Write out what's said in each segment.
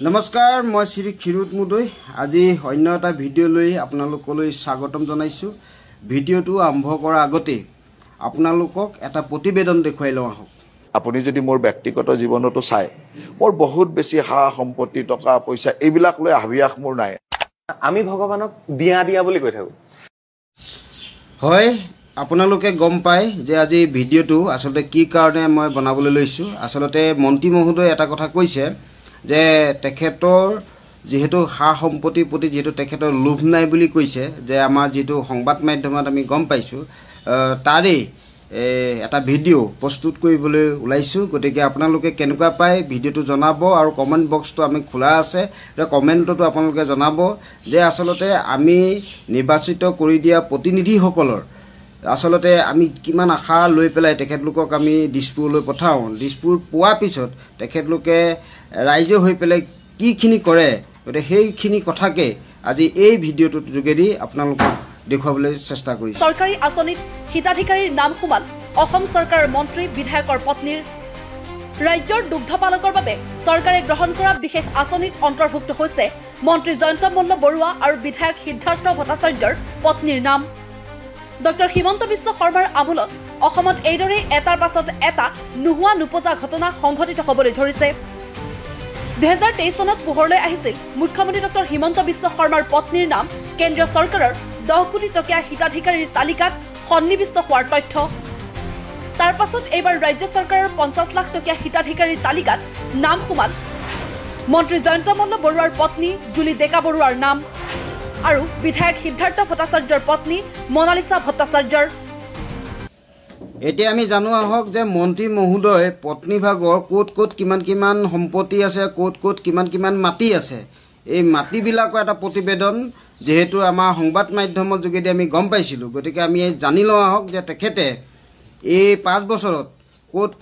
নমস্কাৰ মই শ্ৰী ক্ষীৰোদ মুদৈ আজি অন্য এটা ভিডিঅ' লৈ আপোনালোকলৈ স্বাগতম জনাইছো। ভিডিঅ'টো আৰম্ভ কৰাৰ আগতে আপোনালোকক এটা প্ৰতিবেদন দেখুৱাই লওঁ আহক। আপুনি যদি মোৰ ব্যক্তিগত জীৱনতো চাই মোৰ বহুত বেছি হা সম্পত্তি টকা পইচা এইবিলাক লৈ হাবিয়াস মোৰ নাই। আমি ভগৱানক দিয়া বুলি কৈ থাকো। হয়, আপোনালোকে গম পায় যে আজি ভিডিঅ'টো আসলতে কি কাৰণে মই বনাবলৈ লৈছো। আসলতে মন্ত্ৰী মহোদয় এটা কথা কৈছে যে তেখেতৰ যেহেতু হা সম্পত্তিৰ প্ৰতি যেহেতু তেখেতৰ লোভ নাই বুলি কৈছে, যে আমাৰ যেটো সংবাদ মাধ্যমত আমি গম পাইছো তাৰে এটা ভিডিঅ' প্ৰস্তুত কৰিবলৈ ওলাইছো। গতিকে আপোনালোকে কেনেকুৱা পায় ভিডিঅ'টো জনাব আৰু কমেণ্ট বক্সটো আমি খোলা আছে, কমেণ্টতো আপোনালোকে জনাব যে আসলতে আমি নিৰ্বাচিত কৰি দিয়া প্ৰতিনিধিসকলৰ আসলতে আমি কিমান আশা লৈ পেলাই তেখেতলোকক আমি দিছপুৰলৈ পঠাওঁ। দিছপুৰ পোৱাৰ পিছত তেখেতলোকে ৰাইজে হৈ পেলাই কিখিনি কৰে, গতিকে সেইখিনি কথাকে আজি এই ভিডিঅ'টোৰ যোগেদি আপোনালোকক দেখুৱাবলৈ চেষ্টা কৰিছোঁ। চৰকাৰী আঁচনিত হিতাধিকাৰীৰ নাম সোমাল অসম চৰকাৰৰ মন্ত্ৰী বিধায়কৰ পত্নীৰ। ৰাজ্যৰ দুগ্ধপালকৰ বাবে চৰকাৰে গ্ৰহণ কৰা বিশেষ আঁচনিত অন্তৰ্ভুক্ত হৈছে মন্ত্ৰী জয়ন্ত মল্ল বৰুৱা আৰু বিধায়ক সিদ্ধাৰ্থ ভট্টাচাৰ্যৰ পত্নীৰ নাম। ডক্টৰ হিমন্ত বিশ্ব শৰ্মাৰ আমোলত অসমত এইদৰে এটাৰ পাছত এটা নোহোৱা নোপজা ঘটনা সংঘটিত হ'বলৈ ধৰিছে। 2023 চনত পোহৰলৈ আহিছিল মুখ্যমন্ত্ৰী ডক্টৰ হিমন্ত বিশ্ব শৰ্মাৰ পত্নীৰ নাম কেন্দ্ৰীয় চৰকাৰৰ 10 কোটি টকীয়া হিতাধিকাৰীৰ তালিকাত সন্নিৱিষ্ট হোৱাৰ তথ্য। তাৰ পাছত এইবাৰ ৰাজ্য চৰকাৰৰ 50 লাখ টকীয়া হিতাধিকাৰীৰ তালিকাত নাম সোমাল মন্ত্ৰী জয়ন্ত মল্ল বৰুৱাৰ পত্নী জুলি ডেকা বৰুৱাৰ নাম আৰু বিধায়ক সিদ্ধাৰ্থ ভট্টাচাৰ্যৰ পত্নী মনালিছা ভট্টাচাৰ্যৰ। এতিয়া আমি জানো আহক যে মন্ত্ৰী মহোদয় পত্নী ভাগৰ ক'ত কিমান সম্পত্তি আছে, ক'ত কিমান মাটি আছে। এই মাটিবিলাকৰ এটা প্ৰতিবেদন যেহেতু আমাৰ সংবাদ মাধ্যমৰ যোগেদি আমি গম পাইছিলোঁ, গতিকে আমি জানি লওঁ আহক যে তেখেতে এই 5 বছৰত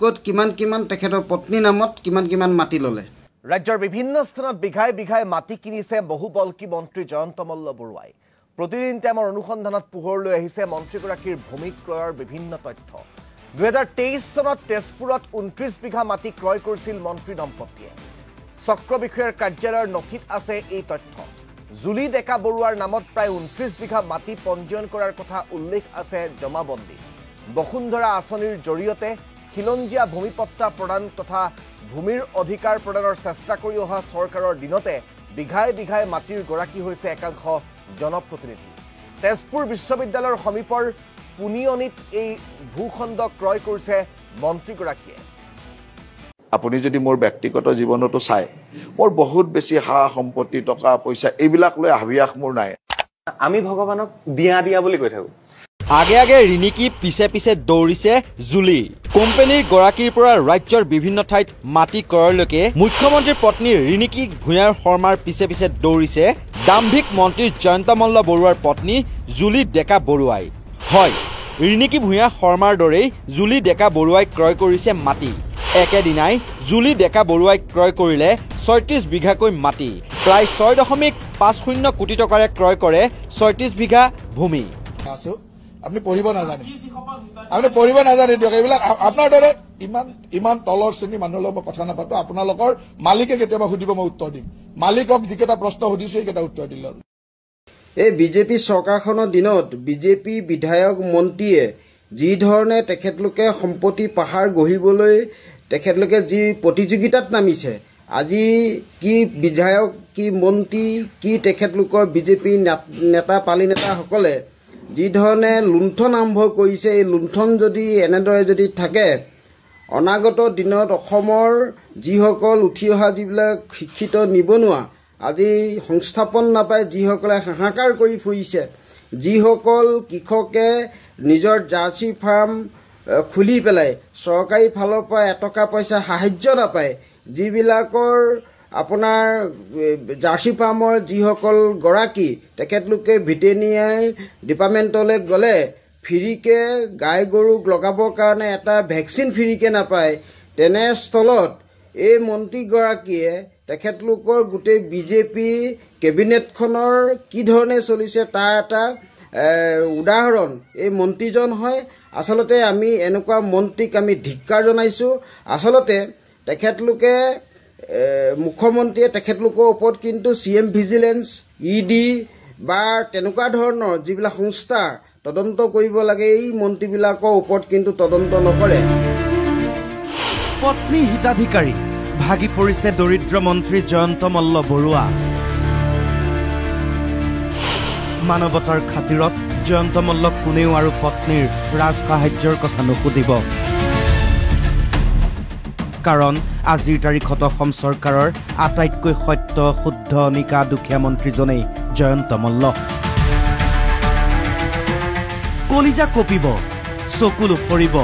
ক'ত কিমান তেখেতৰ পত্নীৰ নামত কিমান মাটি ল'লে। ৰাজ্যৰ বিভিন্ন স্থানত বিঘাই মাটি কিনিছে বহুবল্কী মন্ত্ৰী জয়ন্ত মল্ল বৰুৱাই। প্ৰতিদিন টাইমৰ অনুসন্ধানত পোহৰলৈ আহিছে মন্ত্ৰীগৰাকীৰ ভূমি ক্ৰয়ৰ বিভিন্ন তথ্য। 2023 চনত তেজপুৰত 29 বিঘা মাটি ক্ৰয় কৰিছিল মন্ত্ৰী দম্পতীয়ে। চক্ৰ বিষয়াৰ কাৰ্যালয়ৰ নথিত আছে এই তথ্য। জুলি ডেকা বৰুৱাৰ নামত প্ৰায় 29 বিঘা মাটি পঞ্জীয়ন কৰাৰ কথা উল্লেখ আছে জমাবন্দী। বসুন্ধৰা আঁচনিৰ জৰিয়তে খিলঞ্জীয়া ভূমিপট্টা প্ৰদান তথা ভূমিৰ অধিকাৰ প্ৰদানৰ চেষ্টা কৰি অহা চৰকাৰৰ দিনতে বিঘাই মাটিৰ গৰাকী হৈছে একাংশ জনপ্ৰতিনিধি। তেজপুৰ বিশ্ববিদ্যালয়ৰ সমীপৰ পুনিয়নিত এই ভূখণ্ড ক্ৰয় কৰিছে মন্ত্ৰীগৰাকীয়ে। আপুনি যদি মোৰ ব্যক্তিগত জীৱনতো চাই মোৰ বহুত বেছি হা সম্পত্তি টকা পইচা এইবিলাক লৈ হাবিয়াস মোৰ নাই। আমি ভগৱানক দিয়া বুলি কৈ থাকো। আগে ৰিণিকি পিছে দৌৰিছে জুলি। কোম্পানীৰ গৰাকীৰ পৰা ৰাজ্যৰ বিভিন্ন ঠাইত মাটি ক্ৰয়লৈকে মুখ্যমন্ত্ৰীৰ পত্নী ৰিণিকি ভূঞাৰ শৰ্মাৰ পিছে দৌৰিছে দাম্ভিক মন্ত্ৰী জয়ন্ত মল্ল বৰুৱাৰ পত্নী জুলি ডেকা বৰুৱাই। হয়, ৰিণিকি ভূঞা শৰ্মাৰ দৰেই জুলি ডেকা বৰুৱাই ক্ৰয় কৰিছে মাটি। একেদিনাই জুলি ডেকা বৰুৱাই ক্ৰয় কৰিলে 36 বিঘাকৈ মাটি। প্ৰায় 6.50 কোটি টকাৰে ক্ৰয় কৰে 36 বিঘা ভূমি। আপুনি পঢ়িব নাজানে দিয়ক। এইবিলাক আপোনাৰ দৰে ইমান তলৰ শ্ৰেণীৰ মানুহৰ লগত মই কথা নাপাতো। আপোনালোকৰ মালিকে কেতিয়াবা সুধিব, মই উত্তৰ দিম। মালিকক যিকেইটা প্ৰশ্ন সুধিছো সেইকেইটা উত্তৰ দিলে। এই বিজেপি চৰকাৰখনৰ দিনত বিজেপি বিধায়ক মন্ত্ৰীয়ে যি ধৰণে তেখেতলোকে সম্পত্তি পাহাৰ গঢ়িবলৈ তেখেতলোকে যি প্ৰতিযোগিতাত নামিছে, আজি কি বিধায়ক কি মন্ত্ৰী কি তেখেতলোকৰ বিজেপি নেতা পালি নেতাসকলে যি ধৰণে লুণ্ঠন আৰম্ভ কৰিছে, এই লুণ্ঠন যদি এনেদৰে যদি থাকে অনাগত দিনত অসমৰ যিসকল উঠি অহা যিবিলাক শিক্ষিত নিবনুৱা আজি সংস্থাপন নাপায়, যিসকলে হাহাকাৰ কৰি ফুৰিছে, যিসকল কৃষকে নিজৰ জাৰ্চি ফাৰ্ম খুলি পেলাই চৰকাৰী ফালৰ পৰা এটকা পইচা সাহায্য নাপায়, যিবিলাকৰ আপোনাৰ জাৰ্চি ফাৰ্মৰ যিসকল গৰাকী তেখেতলোকে ভেটেৰিনেৰী ডিপাৰ্টমেণ্টলৈ গ'লে ফ্ৰীকে গাই গৰুক লগাবৰ কাৰণে এটা ভেকচিন ফ্ৰীকে নাপায়। তেনেস্থলত এই মন্ত্ৰীগৰাকীয়ে তেখেতলোকৰ গোটেই বিজেপি কেবিনেটখনৰ কি ধৰণে চলিছে তাৰ এটা উদাহৰণ এই মন্ত্ৰীজন হয়। আচলতে আমি এনেকুৱা মন্ত্ৰীক আমি ধিক্কাৰ জনাইছোঁ। আচলতে তেখেতলোকে মুখ্যমন্ত্ৰীয়ে তেখেতলোকৰ ওপৰত কিন্তু CM ভিজিলেন্স ED বা তেনেকুৱা ধৰণৰ যিবিলাক সংস্থা তদন্ত কৰিব লাগে এই মন্ত্ৰীবিলাকৰ ওপৰত কিন্তু তদন্ত নকৰে। পত্নী হিতাধিকাৰী ভাগি পৰিছে দৰিদ্ৰ মন্ত্ৰী জয়ন্ত মল্ল বৰুৱা। মানৱতাৰ খাতিৰত জয়ন্ত মল্লক কোনেও আৰু পত্নীৰ ৰাজ সাহায্যৰ কথা নুসুধিব, কাৰণ আজিৰ তাৰিখত অসম চৰকাৰৰ আটাইতকৈ সত্য শুদ্ধ নিকা দুখীয়া মন্ত্ৰীজনেই জয়ন্ত মল্ল। কলিজা কঁপিব, চকুলো সৰিব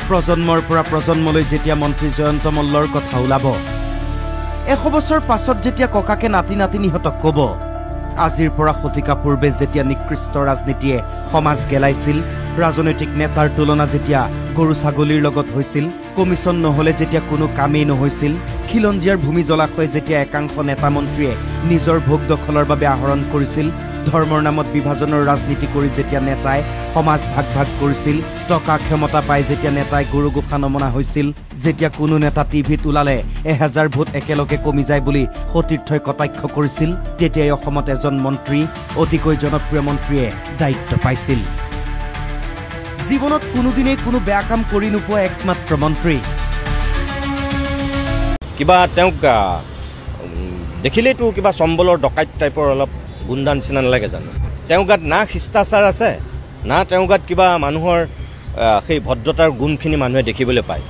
প্ৰজন্মৰ পৰা প্ৰজন্মলৈ যেতিয়া মন্ত্ৰী জয়ন্ত মল্লৰ কথা ওলাব। 100 বছৰ পাছত যেতিয়া ককাকে নাতি নাতিনিহঁতক ক'ব, আজিৰ পৰা শতিকা পূৰ্বে যেতিয়া নিকৃষ্ট ৰাজনীতিয়ে সমাজ গেলাইছিল, ৰাজনৈতিক নেতাৰ তুলনা যেতিয়া গৰু ছাগলীৰ লগত হৈছিল, কমিশ্যন নহ'লে যেতিয়া কোনো কামেই নহৈছিল, খিলঞ্জীয়াৰ ভূমি জলাশয় যেতিয়া একাংশ নেতা মন্ত্ৰীয়ে নিজৰ ভোগ দখলৰ বাবে আহৰণ কৰিছিল, ধৰ্মৰ নামত বিভাজনৰ ৰাজনীতি কৰি যেতিয়া নেতাই সমাজ ভাগ ভাগ কৰিছিল, টকা ক্ষমতা পাই যেতিয়া নেতাই গৰু গোসা নমনা হৈছিল, যেতিয়া কোনো নেতা টিভিত ওলালে 1000 ভোট একেলগে কমি যায় বুলি সতীৰ্থই কটাক্ষ কৰিছিল, তেতিয়াই অসমত এজন মন্ত্ৰী, অতিকৈ জনপ্ৰিয় মন্ত্ৰীয়ে দায়িত্ব পাইছিল। জীৱনত কোনোদিনেই কোনো বেয়া কাম কৰি নোপোৱা একমাত্ৰ মন্ত্ৰী। কিবা তেওঁক দেখিলেইতো কিবা চম্বলৰ ডকাইত টাইপৰ অলপ গুণ্ডা নিচিনা নালাগে জানো? তেওঁৰ গাত না শিষ্টাচাৰ আছে, না তেওঁৰ গাত কিবা মানুহৰ সেই ভদ্ৰতাৰ গুণখিনি মানুহে দেখিবলৈ পায়।